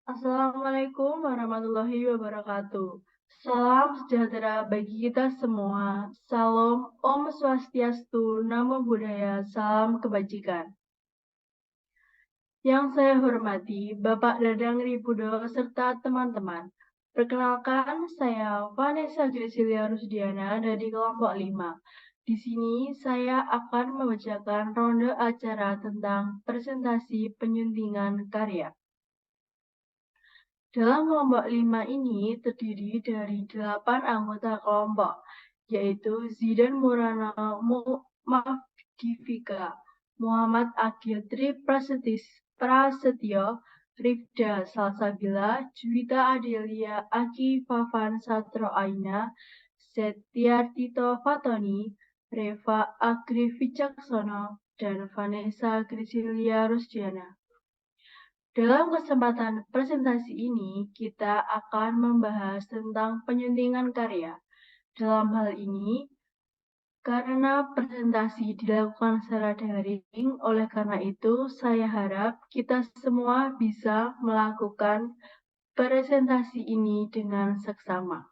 Assalamualaikum warahmatullahi wabarakatuh. Salam sejahtera bagi kita semua. Salam Om Swastiastu, Namo Buddhaya, salam kebajikan. Yang saya hormati Bapak Dadang Ripudo serta teman-teman. Perkenalkan, saya Vanessa Grisilia Rusdiana dari kelompok 5. Di sini saya akan membacakan ronde acara tentang presentasi penyuntingan karya. Dalam kelompok 5 ini terdiri dari 8 anggota kelompok, yaitu Zidan Murana Mafdivika, Muhammad Agil Tri Prasetyo, Rifda Salsabila, Juwita Adelia, Aki Fafan Satro Aina, Setiartito Fatoni, Reva Agri Wicaksono, dan Vanessa Grisilia Rusdiana. Dalam kesempatan presentasi ini, kita akan membahas tentang penyuntingan karya. Dalam hal ini, karena presentasi dilakukan secara daring, oleh karena itu saya harap kita semua bisa melakukan presentasi ini dengan seksama.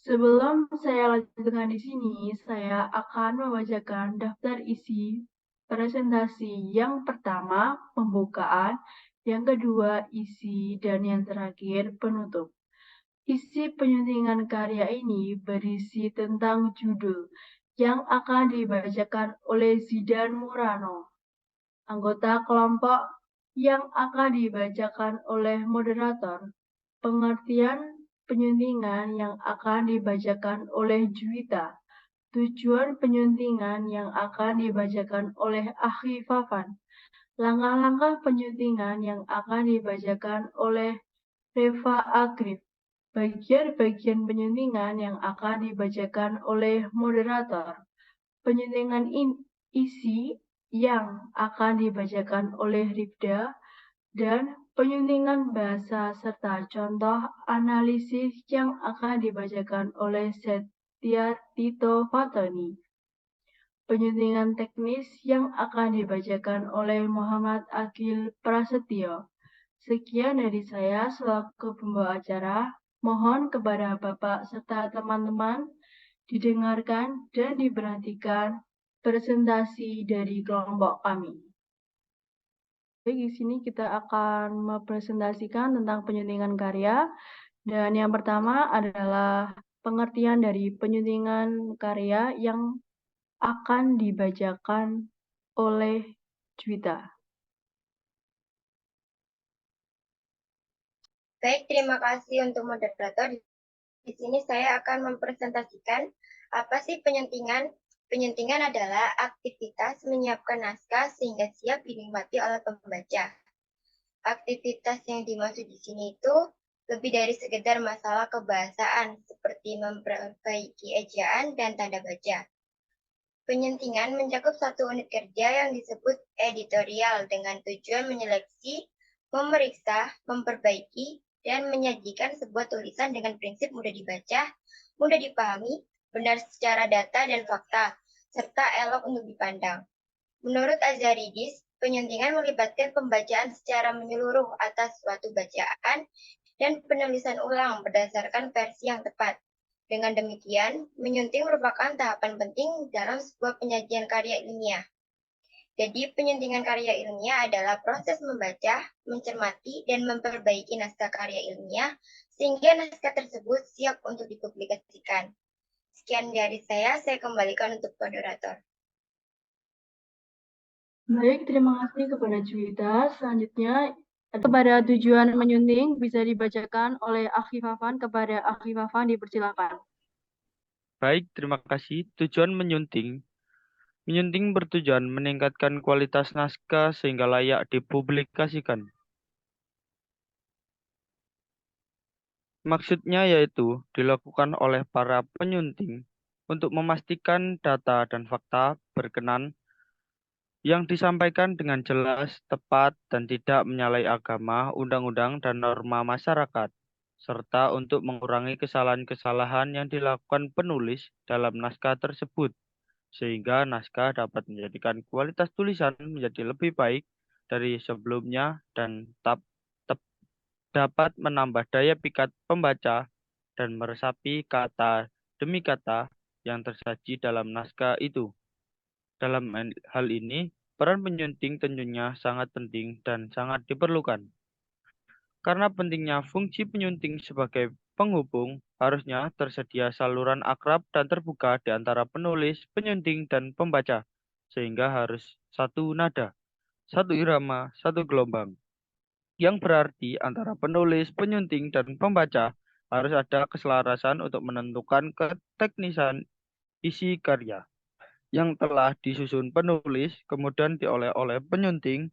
Sebelum saya lanjutkan di sini, saya akan membacakan daftar isi presentasi. Yang pertama, pembukaan, yang kedua, isi, dan yang terakhir, penutup. Isi penyuntingan karya ini berisi tentang judul yang akan dibacakan oleh Zidan Murano, anggota kelompok yang akan dibacakan oleh moderator, pengertian penyuntingan yang akan dibacakan oleh Juwita, tujuan penyuntingan yang akan dibacakan oleh Akhi Fafan, langkah-langkah penyuntingan yang akan dibacakan oleh Reva Agrif, bagian-bagian penyuntingan yang akan dibacakan oleh moderator, penyuntingan isi yang akan dibacakan oleh Rifda, dan penyuntingan bahasa serta contoh analisis yang akan dibacakan oleh Setiartito Fatoni. Penyuntingan teknis yang akan dibacakan oleh Muhammad Agil Prasetyo. Sekian dari saya selaku pembawa acara. Mohon kepada Bapak serta teman-teman didengarkan dan diperhatikan presentasi dari kelompok kami. Di sini kita akan mempresentasikan tentang penyuntingan karya. Dan yang pertama adalah pengertian dari penyuntingan karya yang akan dibacakan oleh Juwita. Baik, terima kasih untuk moderator. Di sini saya akan mempresentasikan apa sih penyuntingan. Penyuntingan adalah aktivitas menyiapkan naskah sehingga siap dinikmati oleh pembaca. Aktivitas yang dimaksud di sini itu lebih dari sekedar masalah kebahasaan, seperti memperbaiki ejaan dan tanda baca. Penyuntingan mencakup satu unit kerja yang disebut editorial dengan tujuan menyeleksi, memeriksa, memperbaiki, dan menyajikan sebuah tulisan dengan prinsip mudah dibaca, mudah dipahami, benar secara data dan fakta, serta elok untuk dipandang. Menurut Azaridis, penyuntingan melibatkan pembacaan secara menyeluruh atas suatu bacaan dan penulisan ulang berdasarkan versi yang tepat. Dengan demikian, menyunting merupakan tahapan penting dalam sebuah penyajian karya ilmiah. Jadi, penyuntingan karya ilmiah adalah proses membaca, mencermati, dan memperbaiki naskah karya ilmiah sehingga naskah tersebut siap untuk dipublikasikan. Sekian dari saya kembalikan untuk moderator. Baik, terima kasih kepada Juwita. Selanjutnya, kepada tujuan menyunting bisa dibacakan oleh Akhi Fafan. Kepada Akhi Fafan dipersilakan. Baik, terima kasih. Tujuan menyunting. Menyunting bertujuan meningkatkan kualitas naskah sehingga layak dipublikasikan. Maksudnya yaitu dilakukan oleh para penyunting untuk memastikan data dan fakta berkenan yang disampaikan dengan jelas, tepat, dan tidak menyalahi agama, undang-undang, dan norma masyarakat, serta untuk mengurangi kesalahan-kesalahan yang dilakukan penulis dalam naskah tersebut, sehingga naskah dapat menjadikan kualitas tulisan menjadi lebih baik dari sebelumnya dan tetap dapat menambah daya pikat pembaca dan meresapi kata demi kata yang tersaji dalam naskah itu. Dalam hal ini, peran penyunting tentunya sangat penting dan sangat diperlukan. Karena pentingnya fungsi penyunting sebagai penghubung, harusnya tersedia saluran akrab dan terbuka di antara penulis, penyunting, dan pembaca, sehingga harus satu nada, satu irama, satu gelombang. Yang berarti antara penulis, penyunting, dan pembaca harus ada keselarasan untuk menentukan keteknisan isi karya yang telah disusun penulis, kemudian diolah oleh penyunting,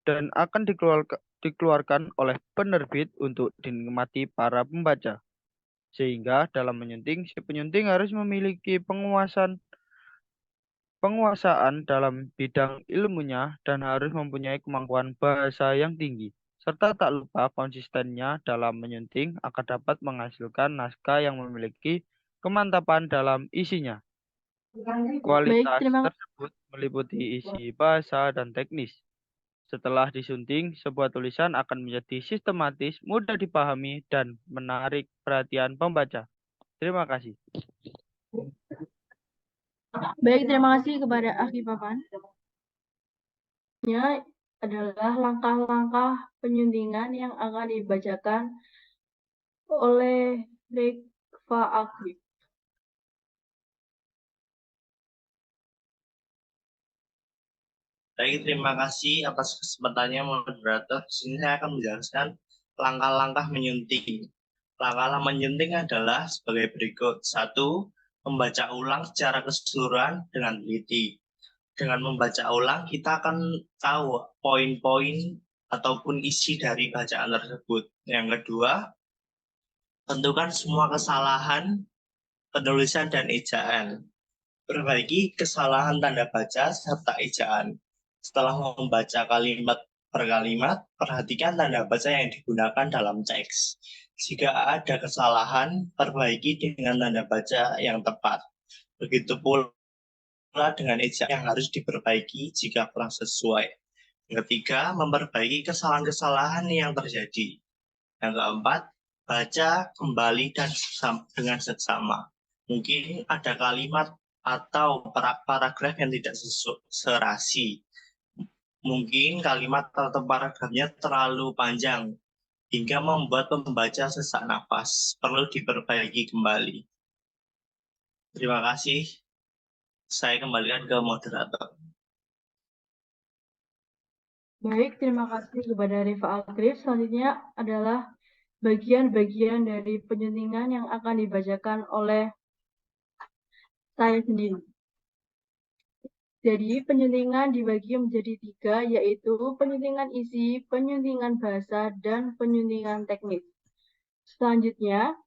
dan akan dikeluarkan oleh penerbit untuk dinikmati para pembaca. Sehingga dalam menyunting, si penyunting harus memiliki penguasaan dalam bidang ilmunya dan harus mempunyai kemampuan bahasa yang tinggi. Serta tak lupa konsistennya dalam menyunting akan dapat menghasilkan naskah yang memiliki kemantapan dalam isinya. Baik, Kualitas terima tersebut meliputi isi bahasa dan teknis. Setelah disunting, sebuah tulisan akan menjadi sistematis, mudah dipahami, dan menarik perhatian pembaca. Terima kasih. Baik, terima kasih kepada Aki Papan. Ini adalah langkah-langkah penyuntingan yang akan dibacakan oleh Rekfa Akrif. Baik, terima kasih atas kesempatannya moderator. Di sini saya akan menjelaskan langkah-langkah menyunting. Langkah-langkah menyunting adalah sebagai berikut. 1. Membaca ulang secara keseluruhan dengan teliti. Dengan membaca ulang, kita akan tahu poin-poin ataupun isi dari bacaan tersebut. Yang kedua, tentukan semua kesalahan penulisan dan ejaan. Perbaiki kesalahan tanda baca serta ejaan. Setelah membaca kalimat per kalimat, perhatikan tanda baca yang digunakan dalam teks. Jika ada kesalahan, perbaiki dengan tanda baca yang tepat. Begitu pula dengan ejaan yang harus diperbaiki jika kurang sesuai. Yang ketiga, memperbaiki kesalahan-kesalahan yang terjadi. Yang keempat, baca kembali dan dengan seksama. Mungkin ada kalimat atau paragraf yang tidak serasi. Mungkin kalimat atau paragrafnya terlalu panjang hingga membuat pembaca sesak nafas. Perlu diperbaiki kembali. Terima kasih. Saya kembalikan ke moderator. Baik, terima kasih kepada Rifa Akrif. Selanjutnya adalah bagian-bagian dari penyuntingan yang akan dibacakan oleh saya sendiri. Jadi, penyuntingan dibagi menjadi 3, yaitu penyuntingan isi, penyuntingan bahasa, dan penyuntingan teknis. Selanjutnya,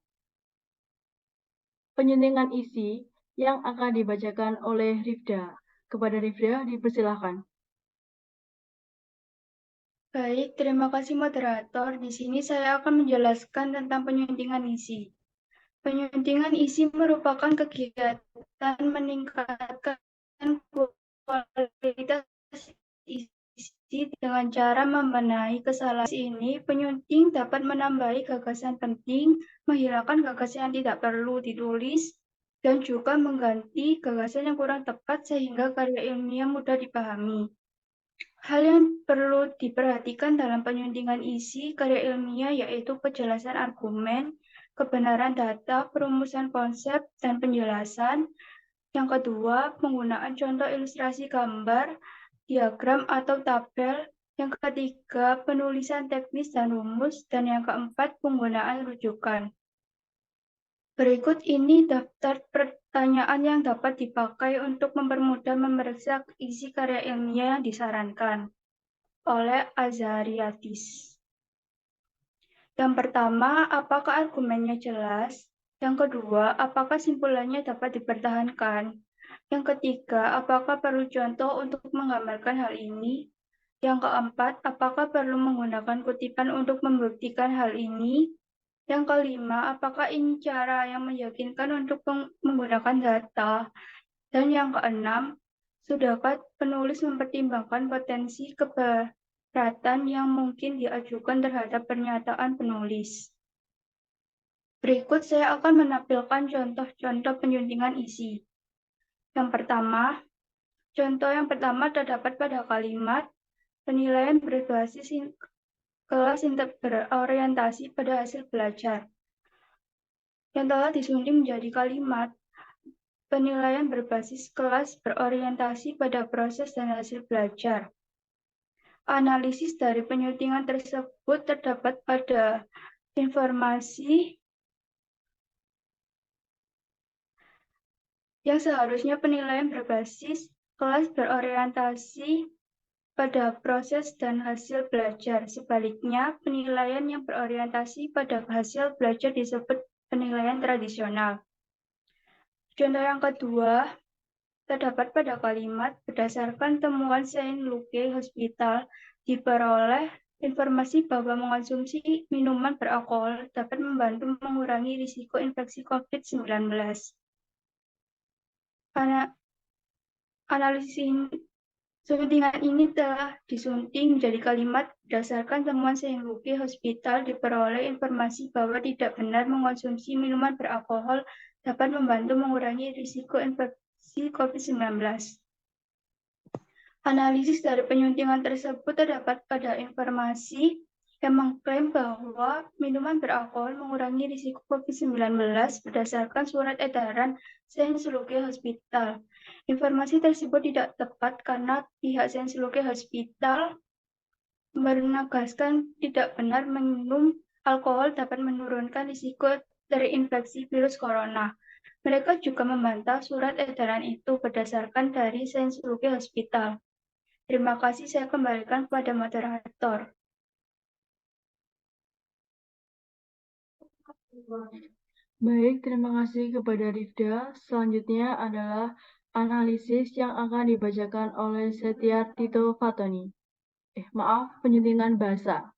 penyuntingan isi yang akan dibacakan oleh Rifda. Kepada Rifda, dipersilahkan. Baik, terima kasih moderator. Di sini saya akan menjelaskan tentang penyuntingan isi. Penyuntingan isi merupakan kegiatan meningkatkan kualitas isi dengan cara membenahi kesalahan ini. Penyunting dapat menambahi gagasan penting, menghilangkan gagasan yang tidak perlu ditulis, dan juga mengganti gagasan yang kurang tepat sehingga karya ilmiah mudah dipahami. Hal yang perlu diperhatikan dalam penyuntingan isi karya ilmiah yaitu kejelasan argumen, kebenaran data, perumusan konsep, dan penjelasan. Yang kedua, penggunaan contoh ilustrasi gambar, diagram atau tabel. Yang ketiga, penulisan teknis dan rumus. Dan yang keempat, penggunaan rujukan. Berikut ini daftar pertanyaan yang dapat dipakai untuk mempermudah memeriksa isi karya ilmiah yang disarankan oleh Azariatis. Yang pertama, apakah argumennya jelas? Yang kedua, apakah simpulannya dapat dipertahankan? Yang ketiga, apakah perlu contoh untuk menggambarkan hal ini? Yang keempat, apakah perlu menggunakan kutipan untuk membuktikan hal ini? Yang kelima, apakah ini cara yang meyakinkan untuk menggunakan data? Dan yang keenam, sudahkah penulis mempertimbangkan potensi keberatan yang mungkin diajukan terhadap pernyataan penulis. Berikut saya akan menampilkan contoh-contoh penyuntingan isi. Contoh yang pertama terdapat pada kalimat penilaian berbasis kelas berorientasi pada hasil belajar yang telah disunting menjadi kalimat penilaian berbasis kelas berorientasi pada proses dan hasil belajar. Analisis dari penyuntingan tersebut terdapat pada informasi yang seharusnya penilaian berbasis kelas berorientasi pada proses dan hasil belajar. Sebaliknya, penilaian yang berorientasi pada hasil belajar disebut penilaian tradisional. Contoh yang kedua, terdapat pada kalimat berdasarkan temuan Saint Luke Hospital diperoleh informasi bahwa mengonsumsi minuman beralkohol dapat membantu mengurangi risiko infeksi COVID-19. Analisis suntingan ini telah disunting menjadi kalimat berdasarkan temuan Saint Luke Hospital diperoleh informasi bahwa tidak benar mengonsumsi minuman beralkohol dapat membantu mengurangi risiko infeksi COVID-19. Analisis dari penyuntingan tersebut terdapat pada informasi yang mengklaim bahwa minuman beralkohol mengurangi risiko COVID-19 berdasarkan surat edaran Saint Luke Hospital. Informasi tersebut tidak tepat karena pihak Saint Luke Hospital menegaskan tidak benar minum alkohol dapat menurunkan risiko terinfeksi virus corona. Mereka juga membantah surat edaran itu berdasarkan dari Saint Luke Hospital. Terima kasih, saya kembalikan kepada moderator. Baik, terima kasih kepada Rifda. Selanjutnya adalah analisis yang akan dibacakan oleh Setia Tito Fatoni. Penyuntingan bahasa.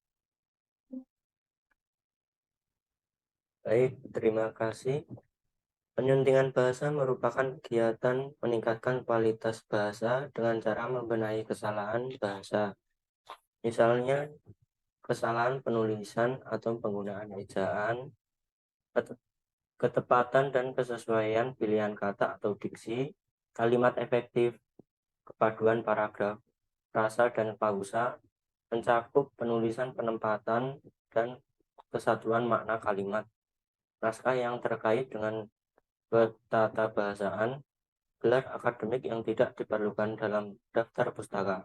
Baik, terima kasih. Penyuntingan bahasa merupakan kegiatan meningkatkan kualitas bahasa dengan cara membenahi kesalahan bahasa. Misalnya, kesalahan penulisan atau penggunaan ejaan, ketepatan dan kesesuaian pilihan kata atau diksi, kalimat efektif, kepaduan paragraf, frasa dan pausa, mencakup penulisan penempatan dan kesatuan makna kalimat. Naskah yang terkait dengan ketatabahasaan, gelar akademik yang tidak diperlukan dalam daftar pustaka,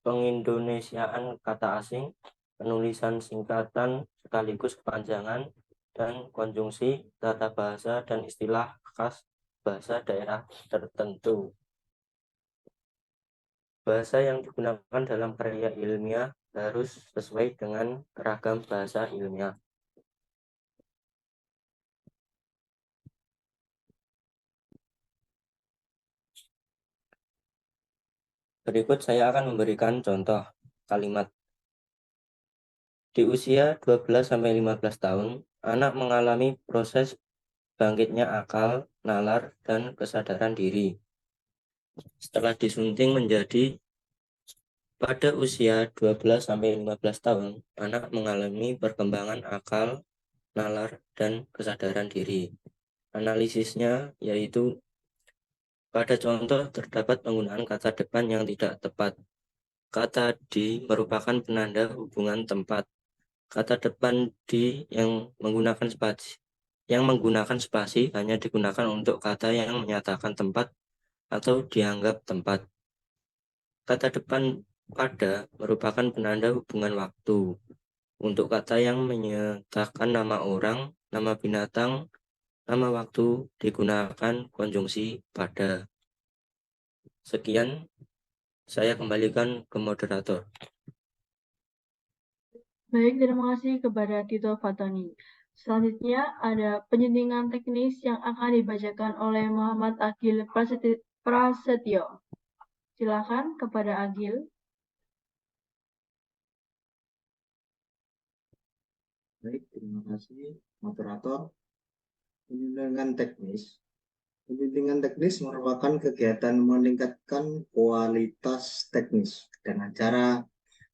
pengindonesiaan kata asing, penulisan singkatan sekaligus kepanjangan, dan konjungsi tata bahasa dan istilah khas bahasa daerah tertentu. Bahasa yang digunakan dalam karya ilmiah harus sesuai dengan ragam bahasa ilmiah. Berikut saya akan memberikan contoh kalimat. Di usia 12-15 tahun, anak mengalami proses bangkitnya akal, nalar, dan kesadaran diri. Setelah disunting menjadi pada usia 12-15 tahun, anak mengalami perkembangan akal, nalar, dan kesadaran diri. Analisisnya yaitu pada contoh terdapat penggunaan kata depan yang tidak tepat. Kata di merupakan penanda hubungan tempat. Kata depan di yang menggunakan spasi hanya digunakan untuk kata yang menyatakan tempat atau dianggap tempat. Kata depan pada merupakan penanda hubungan waktu. Untuk kata yang menyatakan nama orang, nama binatang, nama waktu digunakan konjungsi pada. Sekian, saya kembalikan ke moderator. Baik, terima kasih kepada Tito Fatoni. Selanjutnya ada penyuntingan teknis yang akan dibacakan oleh Muhammad Agil Prasetyo. Silakan kepada Agil. Baik, terima kasih moderator. Penyuntingan teknis Pembimbingan teknis merupakan kegiatan meningkatkan kualitas teknis dengan cara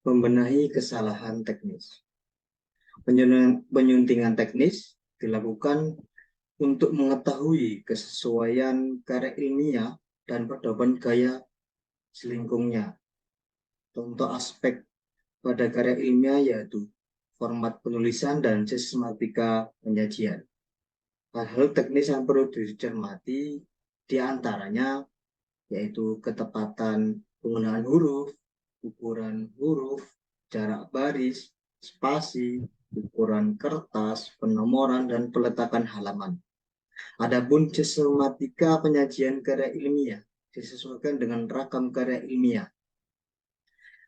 membenahi kesalahan teknis. Penyuntingan teknis dilakukan untuk mengetahui kesesuaian karya ilmiah dan pedoman gaya selingkungnya. Contoh aspek pada karya ilmiah yaitu format penulisan dan sistematika penyajian. Hal-hal teknis yang perlu dicermati diantaranya yaitu ketepatan penggunaan huruf, ukuran huruf, jarak baris, spasi, ukuran kertas, penomoran, dan peletakan halaman. Adapun sistematika penyajian karya ilmiah disesuaikan dengan rakam karya ilmiah.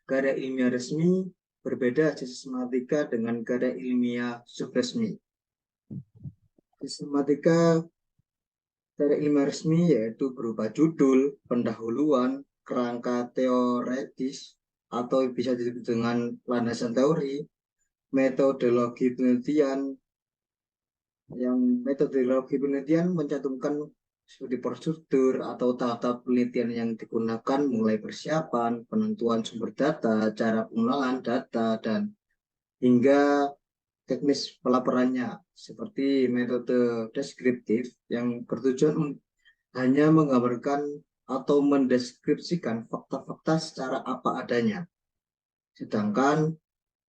Karya ilmiah resmi berbeda sistematika dengan karya ilmiah subresmi. Sistematika karya ilmiah resmi yaitu berupa judul, pendahuluan, kerangka teoretis, atau bisa disebut dengan landasan teori, metodologi penelitian. Yang metodologi penelitian mencantumkan studi prosedur atau tahap-tahap penelitian yang digunakan mulai persiapan, penentuan sumber data, cara pengelolaan data, dan hingga teknis pelaporannya seperti metode deskriptif yang bertujuan hanya menggambarkan atau mendeskripsikan fakta-fakta secara apa adanya. Sedangkan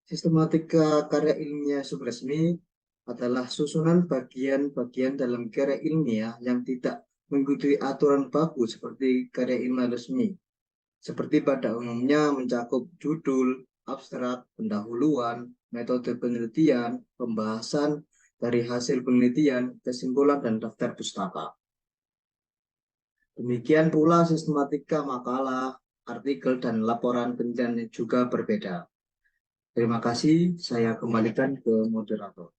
sistematika karya ilmiah subresmi adalah susunan bagian-bagian dalam karya ilmiah yang tidak mengikuti aturan baku seperti karya ilmiah resmi. Seperti pada umumnya mencakup judul, abstrak, pendahuluan, metode penelitian, pembahasan dari hasil penelitian, kesimpulan, dan daftar pustaka. Demikian pula sistematika makalah, artikel, dan laporan penelitian juga berbeda. Terima kasih, saya kembalikan ke moderator.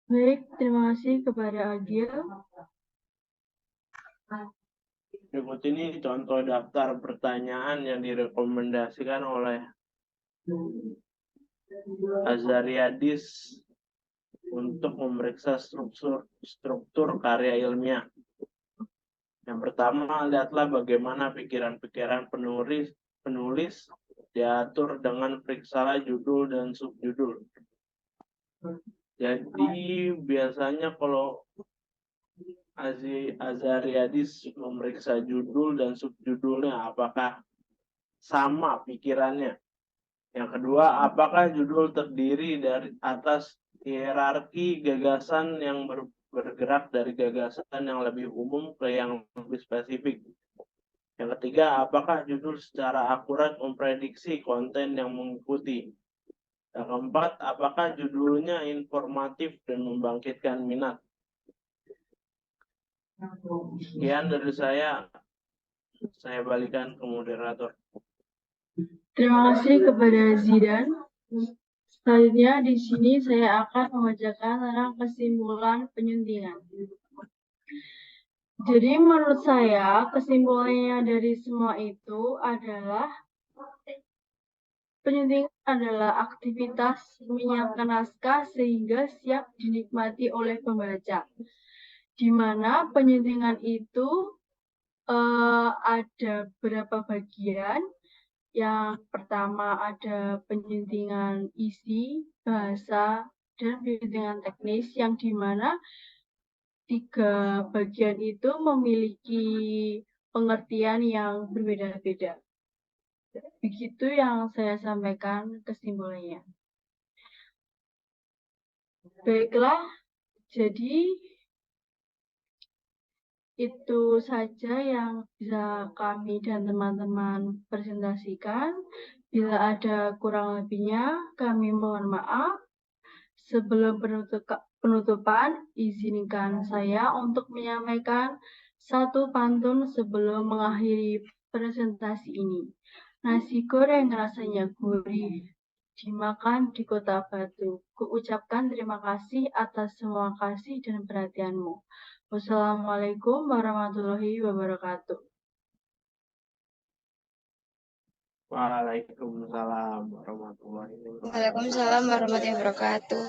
Baik, terima kasih kepada Agil. Berikut ini contoh daftar pertanyaan yang direkomendasikan oleh Azariadis untuk memeriksa struktur karya ilmiah. Yang pertama, lihatlah bagaimana pikiran-pikiran penulis diatur dengan periksalah judul dan subjudul. Jadi biasanya kalau Azariadis memeriksa judul dan subjudulnya, apakah sama pikirannya? Yang kedua, apakah judul terdiri dari atas hierarki gagasan yang bergerak dari gagasan yang lebih umum ke yang lebih spesifik? Yang ketiga, apakah judul secara akurat memprediksi konten yang mengikuti? Yang keempat, apakah judulnya informatif dan membangkitkan minat? Sekian dari saya balikan ke moderator. Terima kasih kepada Zidan. Selanjutnya di sini saya akan membacakan tentang kesimpulan penyuntingan. Jadi menurut saya kesimpulannya dari semua itu adalah penyuntingan adalah aktivitas menyiapkan naskah sehingga siap dinikmati oleh pembaca. Di mana penyuntingan itu ada beberapa bagian. Yang pertama ada penyuntingan isi, bahasa, dan penyuntingan teknis yang dimana 3 bagian itu memiliki pengertian yang berbeda-beda. Begitu yang saya sampaikan kesimpulannya. Baiklah, jadi itu saja yang bisa kami dan teman-teman presentasikan. Bila ada kurang lebihnya, kami mohon maaf. Sebelum penutupan, izinkan saya untuk menyampaikan satu pantun sebelum mengakhiri presentasi ini. Nasi goreng rasanya gurih, dimakan di kota Batu. Kuucapkan terima kasih atas semua kasih dan perhatianmu. Wassalamualaikum warahmatullahi wabarakatuh. Waalaikumsalam warahmatullahi wabarakatuh. Waalaikumsalam warahmatullahi wabarakatuh.